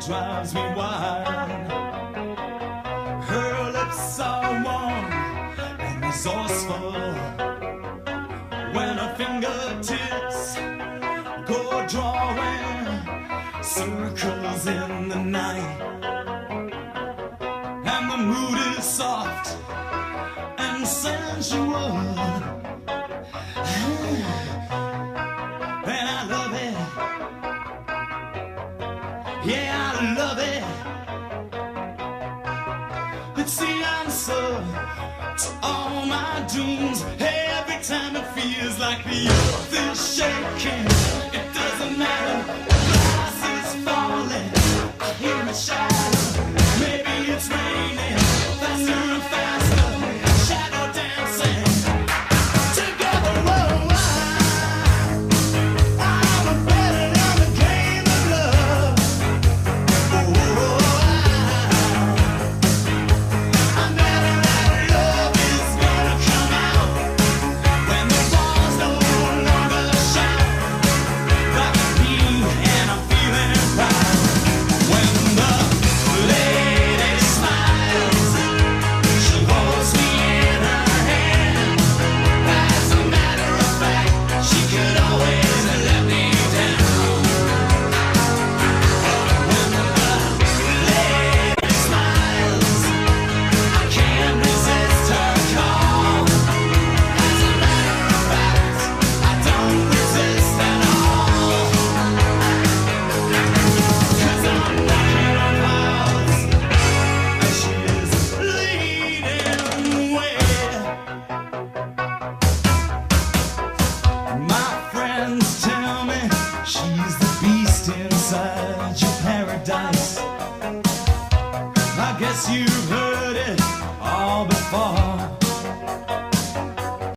drives me wild. Her lips are warm and resourceful when her fingertips go drawing circles in the night, and the mood is soft and sensual. And I love it. Yeah, I love it. It's the answer to all my dreams. Every time it feels like the earth is shaking, it doesn't matter. The glass is falling. I hear it shatter. Maybe it's raining faster and faster. Shadow dancing together. Whoa, I'm a betting on the game of love. I'm betting that love is gonna come out when the walls no longer shout like me, and I'm feeling proud. When the lady smiles, she holds me in her hand. As a matter of fact, she could always let me down. When the lady smiles, I can't resist her call. As a matter of fact, I don't resist at all. 'Cause I'm knocking on house and she is leading the way. My friends tell me she's the beast inside your paradise. I guess you've heard